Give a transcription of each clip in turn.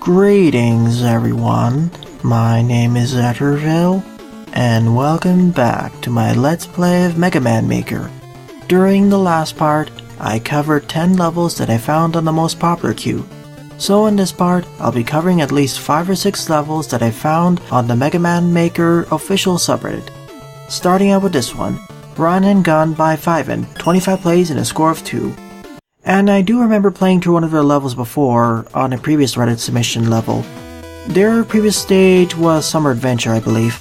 Greetings everyone, my name is Zetterville, and welcome back to my Let's Play of Mega Man Maker. During the last part, I covered 10 levels that I found on the most popular queue. So in this part, I'll be covering at least 5 or 6 levels that I found on the Mega Man Maker official subreddit. Starting out with this one, Run and Gun by Fiven, 25 plays and a score of 2. And I do remember playing through one of their levels before, on a previous Reddit submission level. Their previous stage was Summer Adventure, I believe.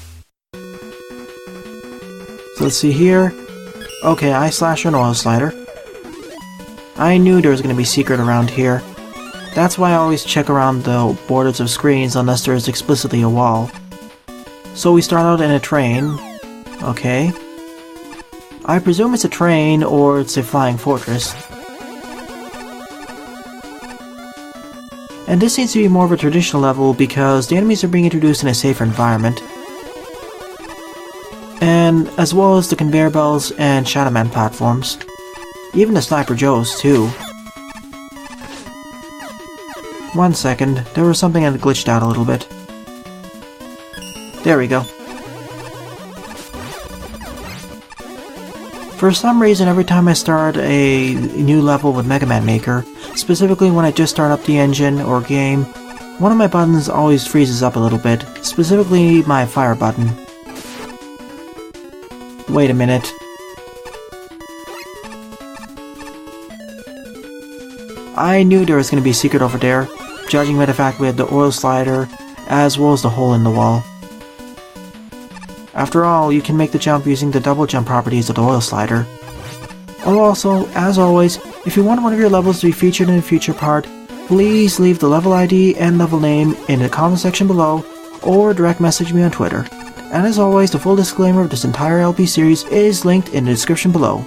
So let's see here. Okay, Eye Slasher and Oil Slider. I knew there was going to be secret around here. That's why I always check around the borders of screens unless there is explicitly a wall. So we start out in a train. Okay. I presume it's a train or it's a flying fortress. And this seems to be more of a traditional level because the enemies are being introduced in a safer environment. And as well as the conveyor belts and Shadow Man platforms. Even the Sniper Joes too. 1 second, there was something that glitched out a little bit. There we go. For some reason, every time I start a new level with Mega Man Maker, specifically when I just start up the engine or game, one of my buttons always freezes up a little bit, specifically my fire button. Wait a minute. I knew there was going to be a secret over there, judging by the fact we had the oil slider, as well as the hole in the wall. After all, you can make the jump using the double jump properties of the oil slider. Oh, also, as always, if you want one of your levels to be featured in a future part, please leave the level ID and level name in the comment section below, or direct message me on Twitter. And as always, the full disclaimer of this entire LP series is linked in the description below.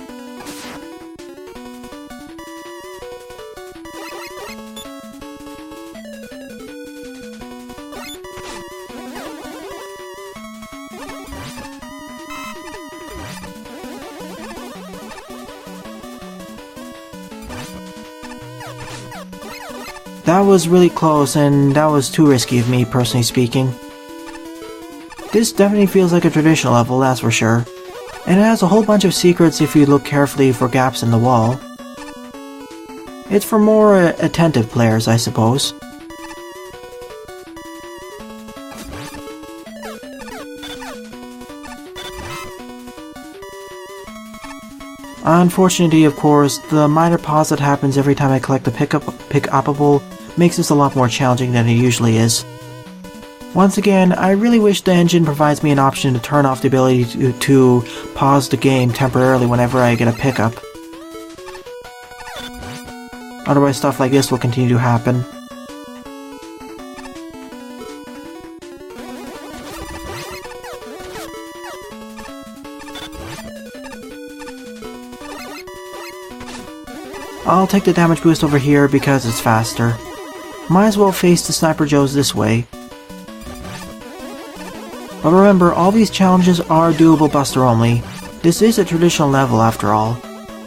That was really close, and that was too risky of me, personally speaking. This definitely feels like a traditional level, that's for sure. And it has a whole bunch of secrets if you look carefully for gaps in the wall. It's for more attentive players, I suppose. Unfortunately, of course, the minor pause that happens every time I collect the pick-upable makes this a lot more challenging than it usually is. Once again, I really wish the engine provides me an option to turn off the ability to pause the game temporarily whenever I get a pickup. Otherwise, stuff like this will continue to happen. I'll take the damage boost over here because it's faster. Might as well face the Sniper Joes this way. But remember, all these challenges are doable buster only. This is a traditional level after all.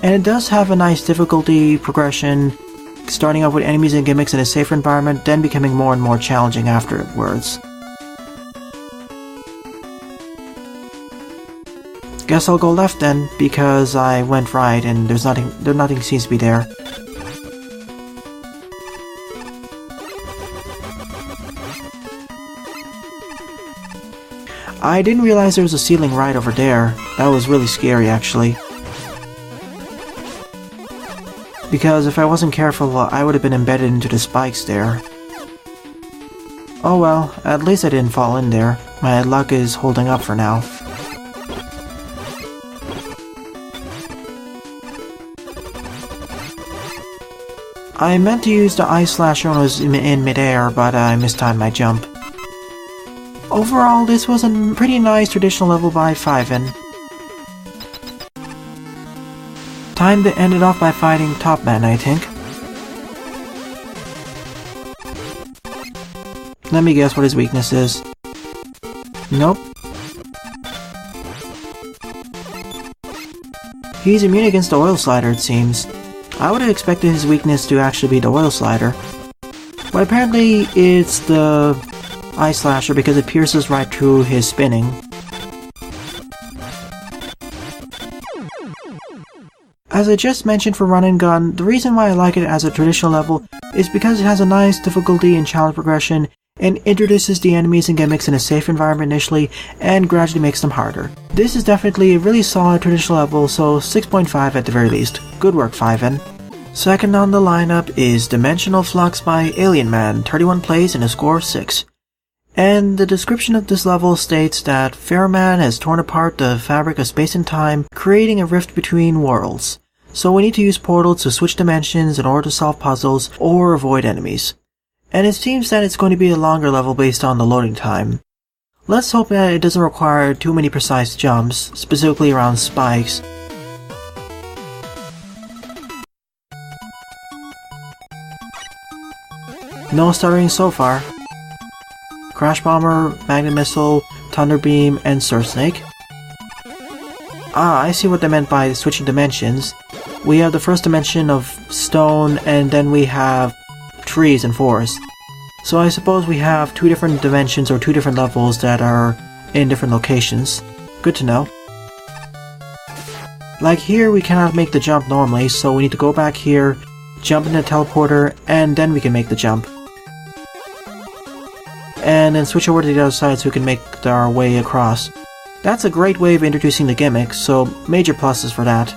And it does have a nice difficulty progression, starting off with enemies and gimmicks in a safer environment, then becoming more and more challenging afterwards. Guess I'll go left then, because I went right and nothing seems to be there. I didn't realize there was a ceiling right over there. That was really scary, actually. Because if I wasn't careful, I would have been embedded into the spikes there. Oh well, at least I didn't fall in there. My luck is holding up for now. I meant to use the Eye Slasher when I was in midair, but I mistimed my jump. Overall, this was a pretty nice traditional level by Fiven. Time to end it off by fighting Top Man, I think. Let me guess what his weakness is. Nope. He's immune against the oil slider, it seems. I would have expected his weakness to actually be the oil slider. But apparently it's the Eye Slasher because it pierces right through his spinning. As I just mentioned for Run and Gun, the reason why I like it as a traditional level is because it has a nice difficulty and challenge progression and introduces the enemies and gimmicks in a safe environment initially and gradually makes them harder. This is definitely a really solid traditional level, so 6.5 at the very least. Good work, Fiven. Second on the lineup is Dimensional Flux by Alienman, 31 plays and a score of 6. And the description of this level states that Fairman has torn apart the fabric of space and time, creating a rift between worlds. So we need to use portals to switch dimensions in order to solve puzzles or avoid enemies. And it seems that it's going to be a longer level based on the loading time. Let's hope that it doesn't require too many precise jumps, specifically around spikes. No stuttering so far. Crash Bomber, Magnet Missile, Thunder Beam, and Surf Snake. Ah, I see what they meant by switching dimensions. We have the first dimension of stone, and then we have trees and forest. So I suppose we have two different dimensions or two different levels that are in different locations. Good to know. Like here, we cannot make the jump normally, so we need to go back here, jump in the teleporter, and then we can make the jump. And then switch over to the other side so we can make our way across. That's a great way of introducing the gimmick, so major pluses for that.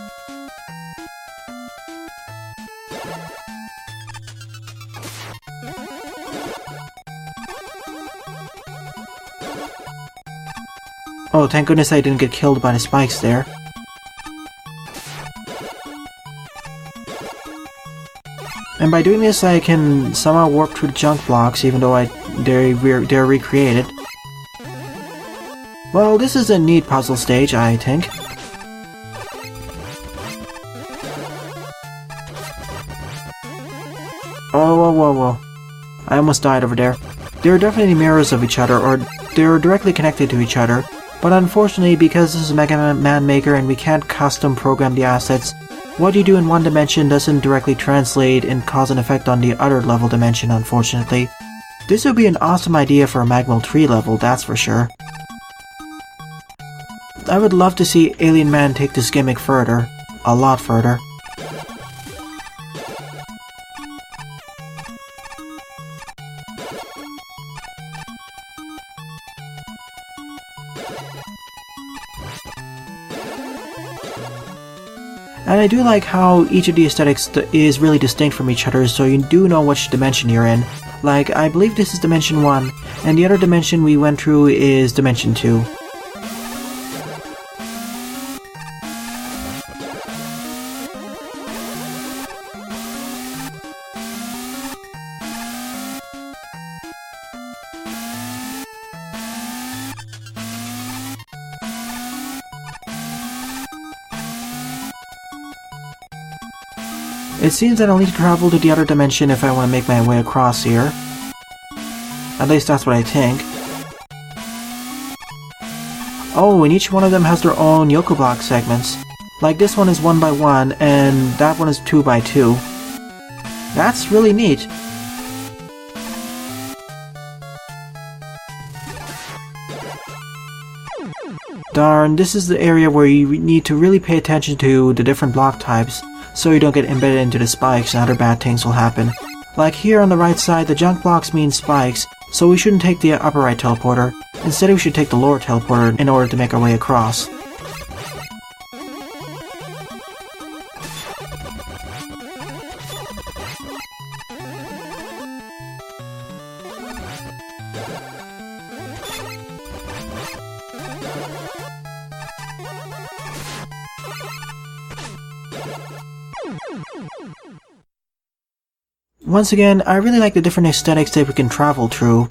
Oh, thank goodness I didn't get killed by the spikes there. And by doing this, I can somehow warp through the junk blocks, even though they're recreated. Well, this is a neat puzzle stage, I think. Oh, whoa. I almost died over there. They're definitely mirrors of each other, or they're directly connected to each other. But unfortunately, because this is Mega Man Maker and we can't custom program the assets, what you do in one dimension doesn't directly translate and cause an effect on the other level dimension, unfortunately. This would be an awesome idea for a Magma 3 level, that's for sure. I would love to see Alienman take this gimmick further. A lot further. And I do like how each of the aesthetics is really distinct from each other, so you do know which dimension you're in. Like, I believe this is Dimension 1, and the other dimension we went through is Dimension 2. It seems that I'll need to travel to the other dimension if I want to make my way across here. At least that's what I think. Oh, and each one of them has their own Yoku block segments. Like this one is 1 by 1, and that one is 2 by 2. That's really neat. Darn, this is the area where you need to really pay attention to the different block types, so you don't get embedded into the spikes and other bad things will happen. Like here on the right side, the junk blocks mean spikes, so we shouldn't take the upper right teleporter. Instead we should take the lower teleporter in order to make our way across. Once again, I really like the different aesthetics that we can travel through,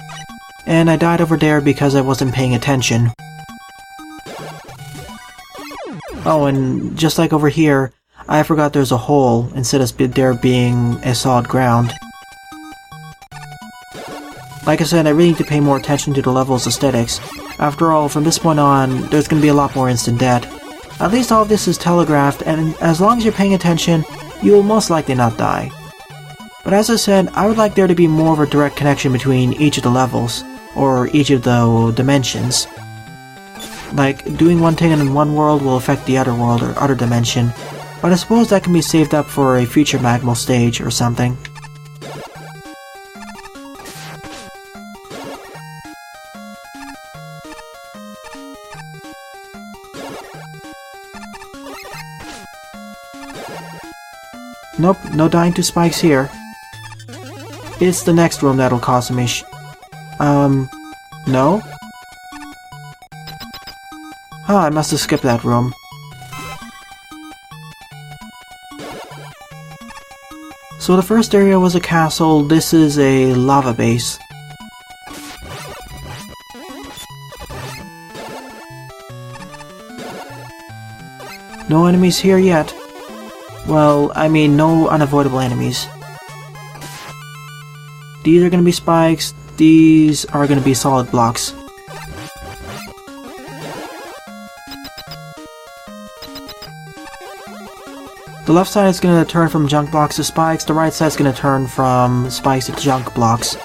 and I died over there because I wasn't paying attention. Oh, and just like over here, I forgot there's a hole instead of there being a solid ground. Like I said, I really need to pay more attention to the level's aesthetics. After all, from this point on, there's going to be a lot more instant death. At least all of this is telegraphed, and as long as you're paying attention, you will most likely not die. But as I said, I would like there to be more of a direct connection between each of the levels, or each of the dimensions. Like, doing one thing in one world will affect the other world or other dimension, but I suppose that can be saved up for a future Magmal stage or something. Nope, no dying to spikes here. It's the next room that'll cause some issue. No? Huh, I must have skipped that room. So the first area was a castle, this is a lava base. No enemies here yet. Well, I mean, no unavoidable enemies. These are gonna be spikes, these are gonna be solid blocks. The left side is gonna turn from junk blocks to spikes, the right side is gonna turn from spikes to junk blocks.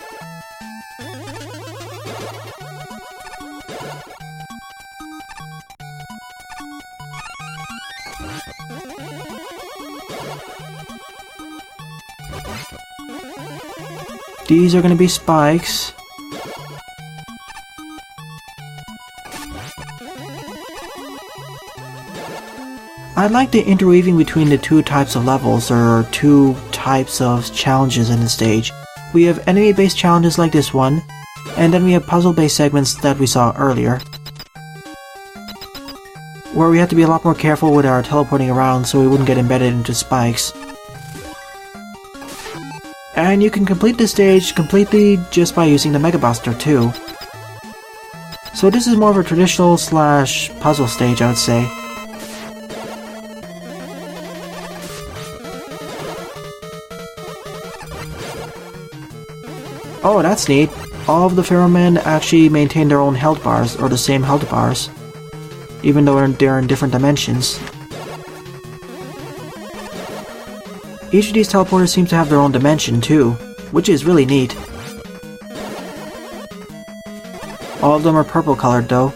These are gonna be spikes. I like the interweaving between the two types of levels, or two types of challenges in the stage. We have enemy-based challenges like this one, and then we have puzzle-based segments that we saw earlier, where we have to be a lot more careful with our teleporting around so we wouldn't get embedded into spikes. And you can complete this stage completely just by using the Mega Buster too. So this is more of a traditional slash puzzle stage, I would say. Oh, that's neat. All of the Pharaoh Men actually maintain their own health bars, or the same health bars, even though they're in different dimensions. Each of these teleporters seems to have their own dimension too, which is really neat. All of them are purple colored though.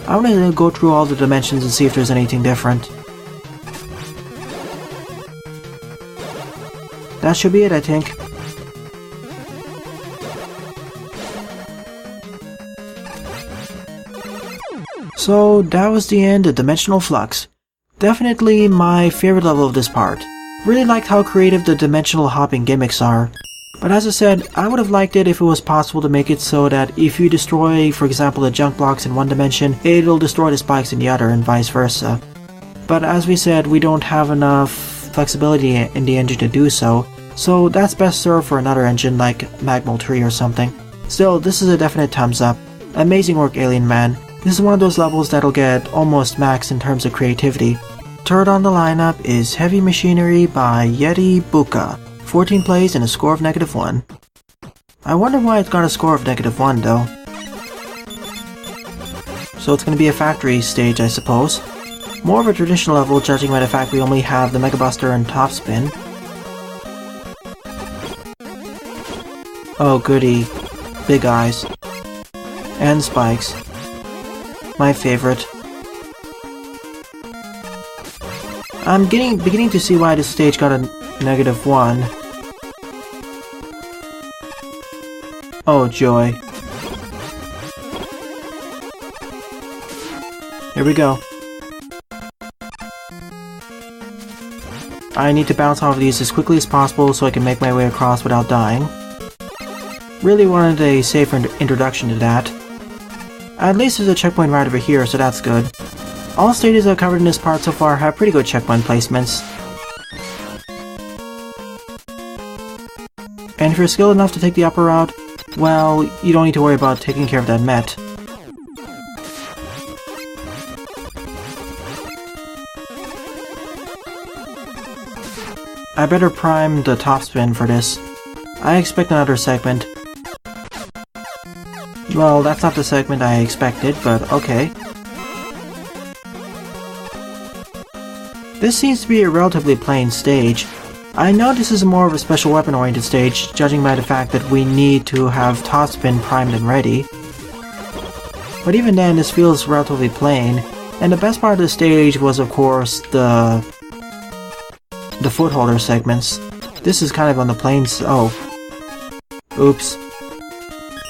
I want to go through all the dimensions and see if there's anything different. That should be it, I think. So that was the end of Dimensional Flux. Definitely my favorite level of this part. Really liked how creative the dimensional hopping gimmicks are. But as I said, I would have liked it if it was possible to make it so that if you destroy, for example, the junk blocks in one dimension, it'll destroy the spikes in the other and vice versa. But as we said, we don't have enough flexibility in the engine to do so, so that's best served for another engine like Magmal 3 or something. Still, this is a definite thumbs up. Amazing work, Alienman. This is one of those levels that'll get almost max in terms of creativity. Third on the lineup is Heavy Machinery by Yetibucca. 14 plays and a score of -1. I wonder why it's got a score of -1 though. So it's gonna be a factory stage, I suppose. More of a traditional level, judging by the fact we only have the Mega Buster and Top Spin. Oh goody. Big eyes. And spikes. My favorite. I'm beginning to see why this stage got a -1. Oh joy. Here we go. I need to bounce off of these as quickly as possible so I can make my way across without dying. Really wanted a safer introduction to that. At least there's a checkpoint right over here, so that's good. All stages I've covered in this part so far have pretty good checkpoint placements. And if you're skilled enough to take the upper route, well, you don't need to worry about taking care of that Met. I better prime the top spin for this. I expect another segment. Well, that's not the segment I expected, but okay. This seems to be a relatively plain stage. I know this is more of a special weapon oriented stage, judging by the fact that we need to have Topspin primed and ready. But even then, this feels relatively plain, and the best part of the stage was of course the footholder segments. This is kind of on the plain oops.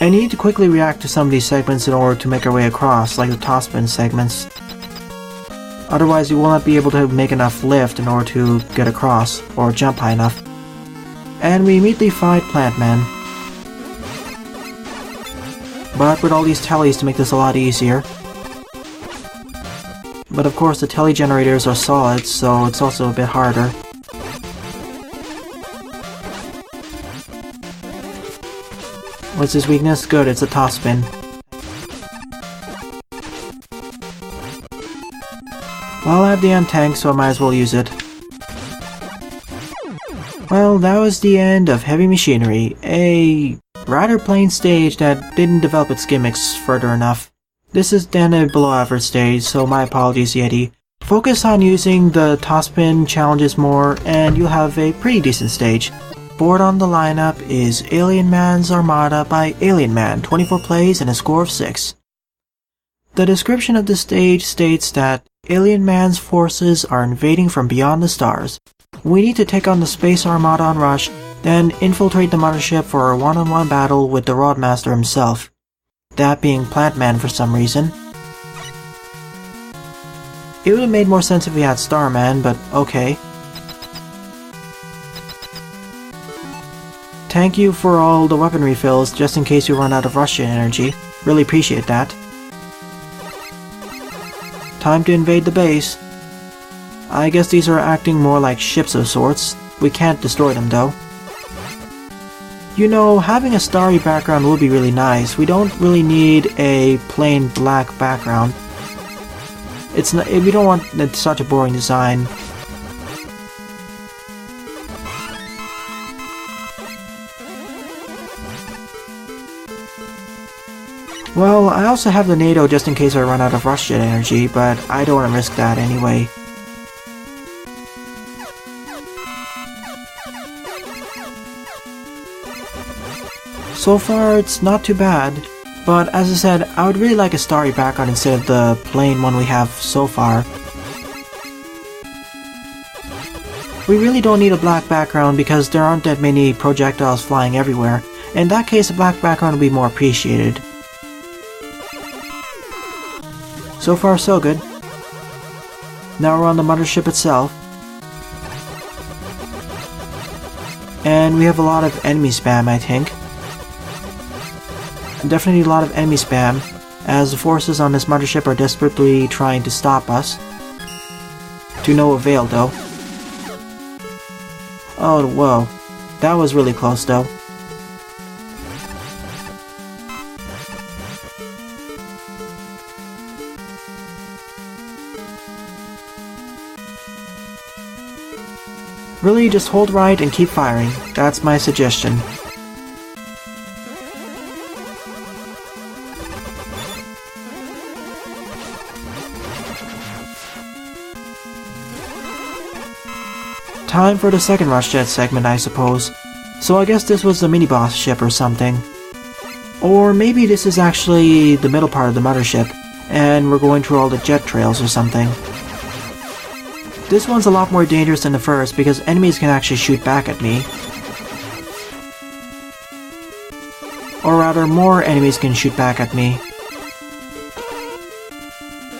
And you need to quickly react to some of these segments in order to make our way across, like the Topspin segments. Otherwise you will not be able to make enough lift in order to get across, or jump high enough. And we immediately fight Plant Man. But with all these tellies to make this a lot easier. But of course the telly generators are solid, so it's also a bit harder. What's his weakness? Good, it's a Topspin. Well, I have the Untank, so I might as well use it. Well, that was the end of Heavy Machinery, a rather plain stage that didn't develop its gimmicks further enough. This is then a below average stage, so my apologies, Yeti. Focus on using the Topspin challenges more, and you'll have a pretty decent stage. Board on the lineup is Alienman's Armada by Alienman, 24 plays and a score of 6. The description of the stage states that Alienman's forces are invading from beyond the stars. We need to take on the Space Armada on rush, then infiltrate the mothership for a one-on-one battle with the Rodmaster himself. That being Plant Man for some reason. It would have made more sense if we had Starman, but okay. Thank you for all the weapon refills, just in case you run out of Russian energy. Really appreciate that. Time to invade the base. I guess these are acting more like ships of sorts. We can't destroy them though. You know, having a starry background would be really nice. We don't really need a plain black background. It's not, we don't want such a boring design. Well, I also have the NATO just in case I run out of rush jet energy, but I don't want to risk that anyway. So far, it's not too bad, but as I said, I would really like a starry background instead of the plain one we have so far. We really don't need a black background because there aren't that many projectiles flying everywhere. In that case, a black background would be more appreciated. So far, so good. Now we're on the mothership itself. And we have a lot of enemy spam, I think. Definitely a lot of enemy spam, as the forces on this mothership are desperately trying to stop us. To no avail, though. Oh, whoa. That was really close, though. Really, just hold right and keep firing. That's my suggestion. Time for the second rush jet segment, I suppose. So I guess this was the mini-boss ship or something. Or maybe this is actually the middle part of the mothership, and we're going through all the jet trails or something. This one's a lot more dangerous than the first because enemies can actually shoot back at me. Or rather, more enemies can shoot back at me.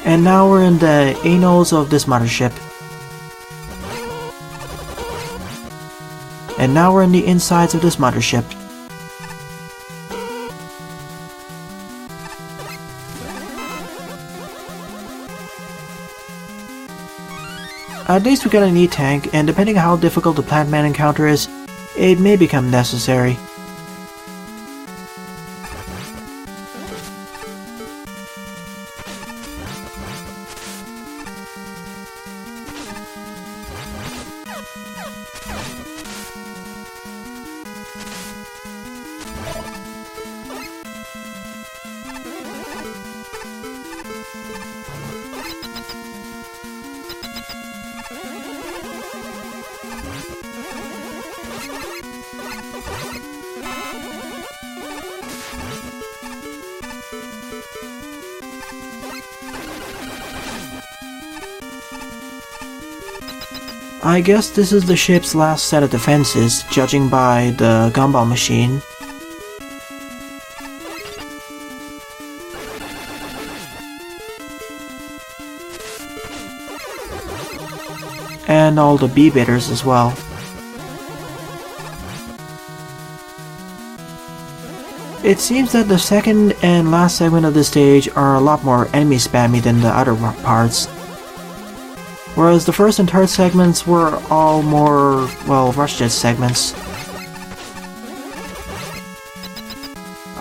And now we're in the anals of this mothership. And now we're in the insides of this mothership. At least we got a neat tank, and depending on how difficult the Plant Man encounter is, it may become necessary. I guess this is the ship's last set of defenses, judging by the gumball machine. And all the bee-bitters as well. It seems that the second and last segment of this stage are a lot more enemy spammy than the other parts. Whereas the first and third segments were all more, well, rush jet segments.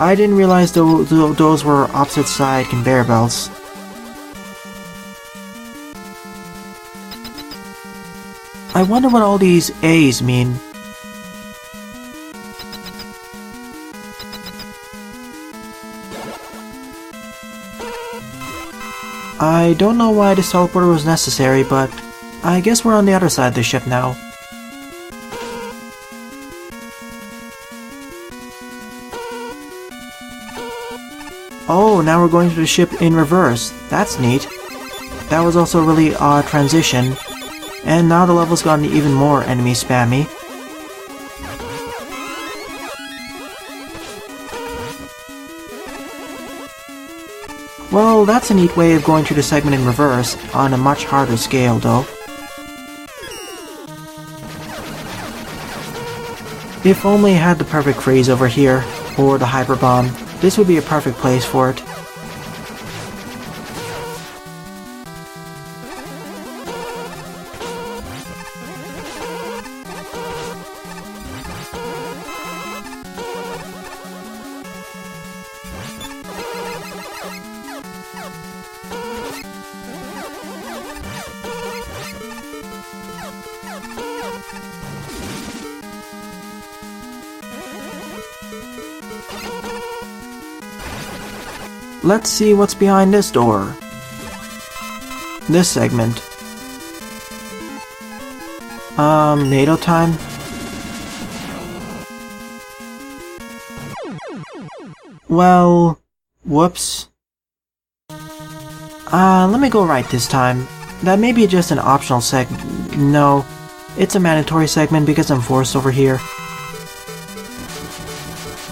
I didn't realize those were opposite side conveyor belts. I wonder what all these A's mean. I don't know why this teleporter was necessary, but I guess we're on the other side of the ship now. Oh, now we're going to the ship in reverse. That's neat. That was also a really odd transition. And now the level's gotten even more enemy spammy. Well, that's a neat way of going through the segment in reverse, on a much harder scale though. If only I had the perfect freeze over here, or the hyper bomb, this would be a perfect place for it. Let's see what's behind this door. This segment. NATO time? Well, whoops. Let me go right this time. That may be just an optional segment. No, it's a mandatory segment because I'm forced over here.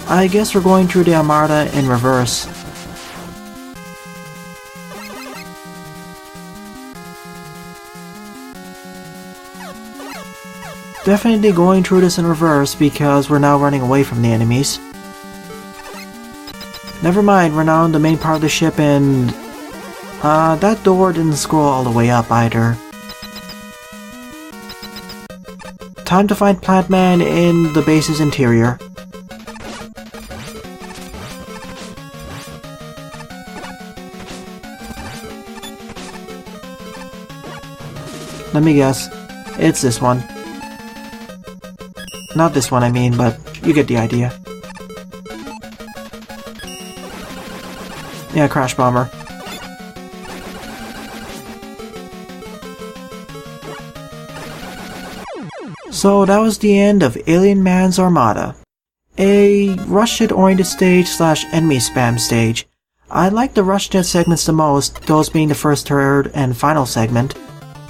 I guess we're going through the Armada in reverse. Definitely going through this in reverse because we're now running away from the enemies. Never mind, we're now in the main part of the ship and... that door didn't scroll all the way up either. Time to find Plant Man in the base's interior. Let me guess. It's this one. Not this one, I mean, but you get the idea. Yeah, Crash Bomber. So that was the end of Alienman's Armada. A rush jet oriented stage slash enemy spam stage. I like the rush jet segments the most, those being the first, third, and final segment.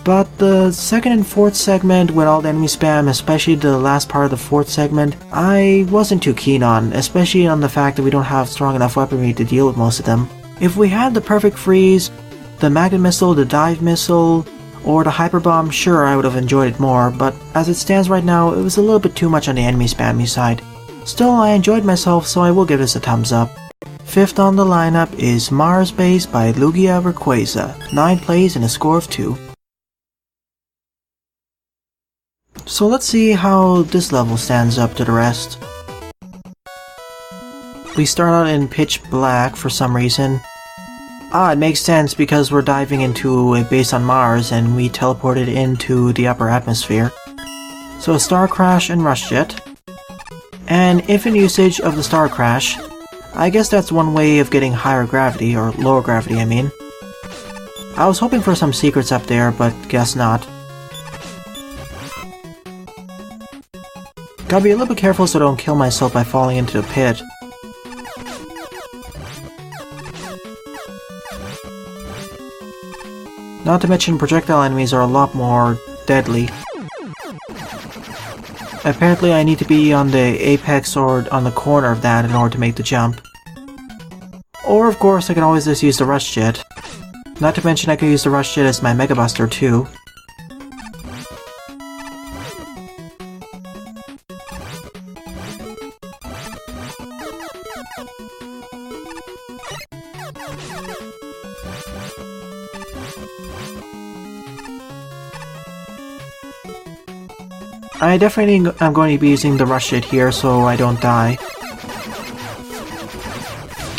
But the second and fourth segment with all the enemy spam, especially the last part of the fourth segment, I wasn't too keen on, especially on the fact that we don't have strong enough weaponry to deal with most of them. If we had the perfect freeze, the magnet missile, the dive missile, or the hyper bomb, sure, I would have enjoyed it more, but as it stands right now, it was a little bit too much on the enemy spammy side. Still, I enjoyed myself, so I will give this a thumbs up. Fifth on the lineup is Mars Base by LugiaRayquaza, 9 plays and a score of 2. So let's see how this level stands up to the rest. We start out in pitch black for some reason. It makes sense because we're diving into a base on Mars and we teleported into the upper atmosphere. So a Star Crash and Rush Jet. And infinite usage of the Star Crash. I guess that's one way of getting higher gravity, or lower gravity I mean. I was hoping for some secrets up there, but guess not. Gotta be a little bit careful so I don't kill myself by falling into the pit. Not to mention projectile enemies are a lot more deadly. Apparently I need to be on the apex or on the corner of that in order to make the jump. Or of course I can always just use the rush jet. Not to mention I can use the rush jet as my Mega Buster too. I definitely am going to be using the rush jet here so I don't die.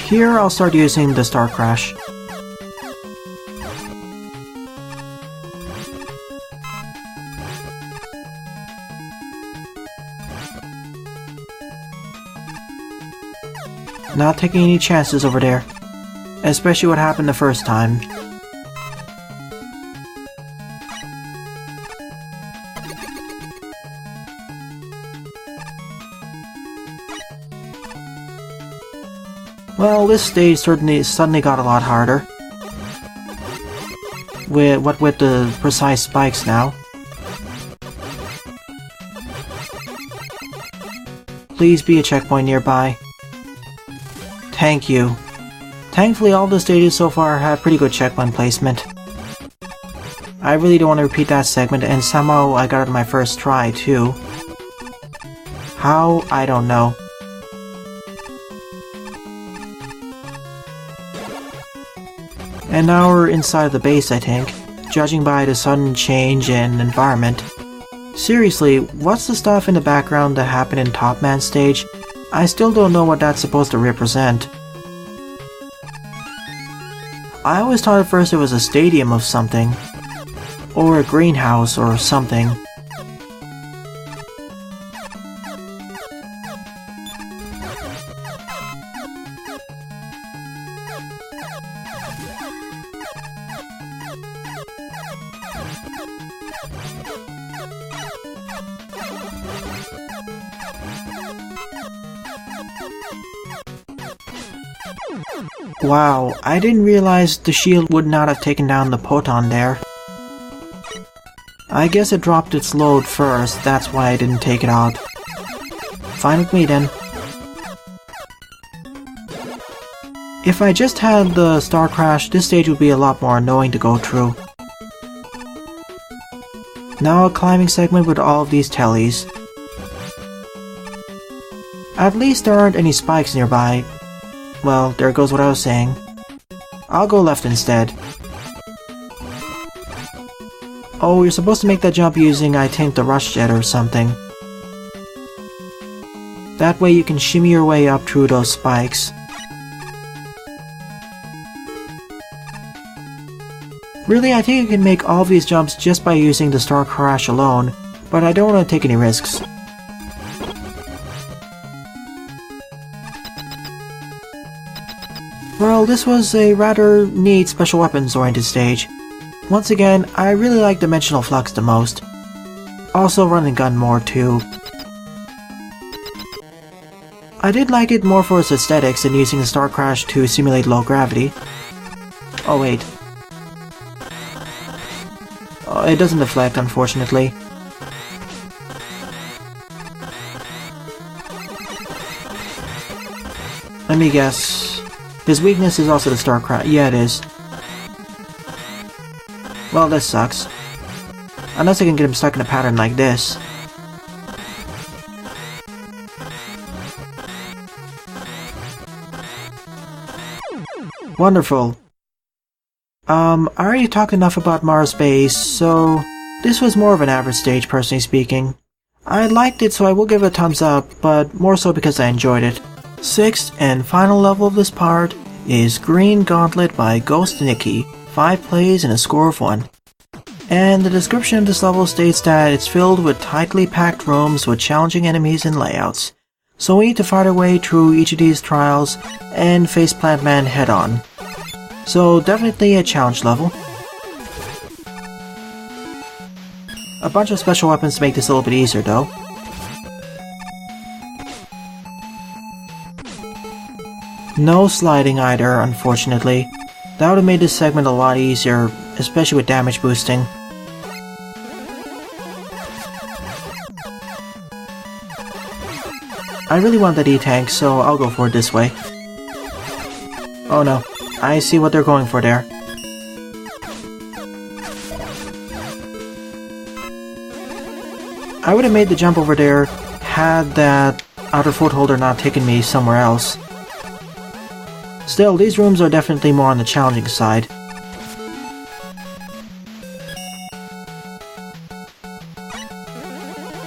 Here I'll start using the Star Crash. Not taking any chances over there. Especially what happened the first time. Well, this stage suddenly got a lot harder. With the precise spikes now. Please be a checkpoint nearby. Thank you. Thankfully all the stages so far have pretty good checkpoint placement. I really don't want to repeat that segment, and somehow I got it on my first try too. How? I don't know. And now we're inside of the base, I think, judging by the sudden change in environment. Seriously, what's the stuff in the background that happened in Top Man stage? I still don't know what that's supposed to represent. I always thought at first it was a stadium of something. Or a greenhouse or something. Wow, I didn't realize the shield would not have taken down the Poton there. I guess it dropped its load first, that's why I didn't take it out. Fine with me then. If I just had the Star Crash, this stage would be a lot more annoying to go through. Now a climbing segment with all of these tellies. At least there aren't any spikes nearby. Well, there goes what I was saying. I'll go left instead. Oh, you're supposed to make that jump using, I think, the rush jet or something. That way you can shimmy your way up through those spikes. Really, I think you can make all these jumps just by using the Star Crash alone, but I don't want to take any risks. Well, this was a rather neat special weapons oriented stage. Once again, I really like Dimensional Flux the most. Also Run and Gun more too. I did like it more for its aesthetics than using the Star Crash to simulate low gravity. Oh wait. Oh, it doesn't deflect, unfortunately. Let me guess. His weakness is also the Star Crash. Yeah, it is. Well, this sucks. Unless I can get him stuck in a pattern like this. Wonderful. I already talked enough about Mars Base, so this was more of an average stage, personally speaking. I liked it, so I will give it a thumbs up, but more so because I enjoyed it. Sixth and final level of this part is Green Gauntlet by GhostNicky, 5 plays and a score of 1. And the description of this level states that it's filled with tightly packed rooms with challenging enemies and layouts. So we need to fight our way through each of these trials and face Plant Man head on. So definitely a challenge level. A bunch of special weapons to make this a little bit easier though. No sliding either, unfortunately. That would have made this segment a lot easier, especially with damage boosting. I really want that E-Tank, so I'll go for it this way. Oh no, I see what they're going for there. I would have made the jump over there had that outer footholder not taken me somewhere else. Still, these rooms are definitely more on the challenging side.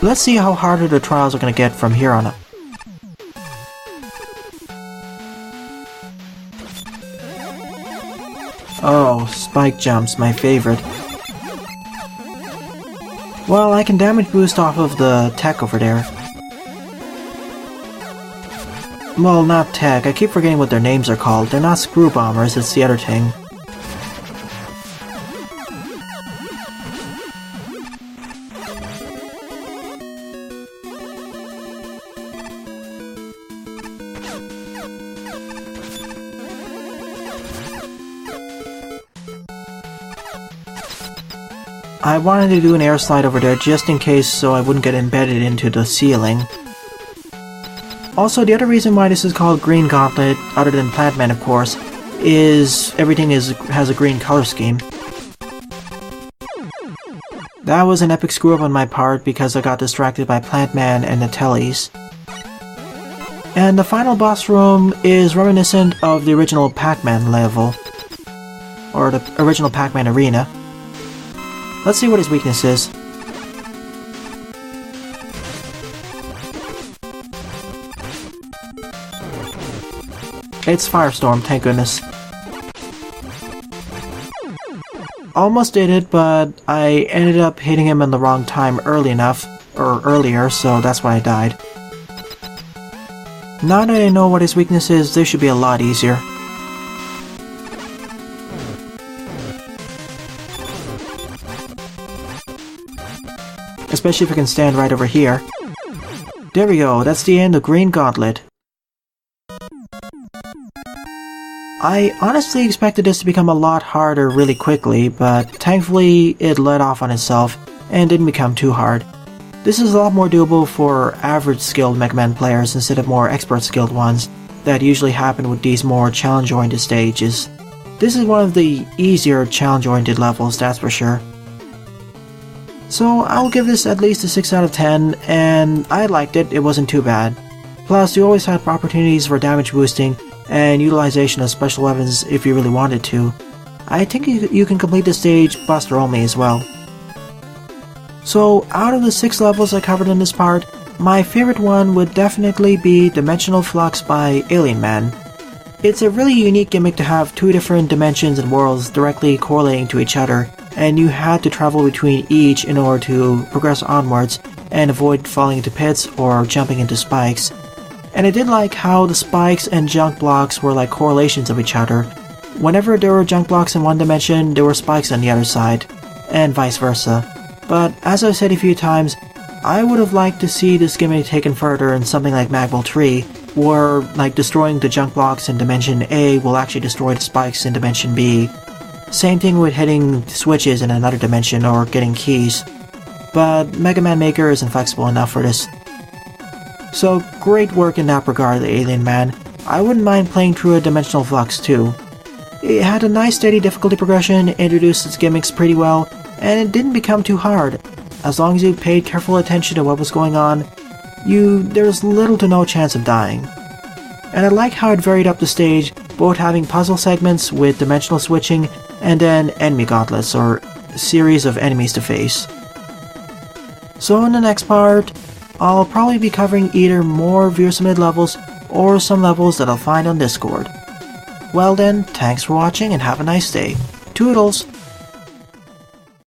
Let's see how harder the trials are going to get from here on up. Oh, spike jumps, my favorite. Well, I can damage boost off of the tech over there. Well, not tech, I keep forgetting what their names are called. They're not screw bombers, it's the other thing. I wanted to do an air slide over there just in case so I wouldn't get embedded into the ceiling. Also, the other reason why this is called Green Gauntlet, other than Plantman of course, is everything has a green color scheme. That was an epic screw up on my part because I got distracted by Plantman and the Tellies. And the final boss room is reminiscent of the original Pac-Man level, or the original Pac-Man arena. Let's see what his weakness is. It's Firestorm, thank goodness. Almost did it, but I ended up hitting him in the wrong time earlier, so that's why I died. Now that I know what his weakness is, this should be a lot easier. Especially if I can stand right over here. There we go, that's the end of Green Gauntlet. I honestly expected this to become a lot harder really quickly, but thankfully it let off on itself and didn't become too hard. This is a lot more doable for average skilled Mega Man players instead of more expert skilled ones that usually happen with these more challenge-oriented stages. This is one of the easier challenge-oriented levels, that's for sure. So I'll give this at least a 6 out of 10, and I liked it, it wasn't too bad. Plus, you always had opportunities for damage boosting and utilization of special weapons if you really wanted to. I think you can complete the stage Buster only as well. So out of the 6 levels I covered in this part, my favorite one would definitely be Dimensional Flux by Alienman. It's a really unique gimmick to have 2 different dimensions and worlds directly correlating to each other, and you had to travel between each in order to progress onwards and avoid falling into pits or jumping into spikes. And I did like how the spikes and junk blocks were like correlations of each other. Whenever there were junk blocks in one dimension, there were spikes on the other side, and vice versa. But as I've said a few times, I would have liked to see this gimmick taken further in something like Magwell 3, where like destroying the junk blocks in Dimension A will actually destroy the spikes in Dimension B. Same thing with hitting switches in another dimension or getting keys. But Mega Man Maker isn't flexible enough for this. So great work in that regard, the Alienman. I wouldn't mind playing through a Dimensional Flux too. It had a nice steady difficulty progression, introduced its gimmicks pretty well, and it didn't become too hard. As long as you paid careful attention to what was going on, there was little to no chance of dying. And I like how it varied up the stage, both having puzzle segments with dimensional switching, and then enemy gauntlets, or a series of enemies to face. So in the next part, I'll probably be covering either more viewer submitted levels, or some levels that I'll find on Discord. Well then, thanks for watching and have a nice day. Toodles!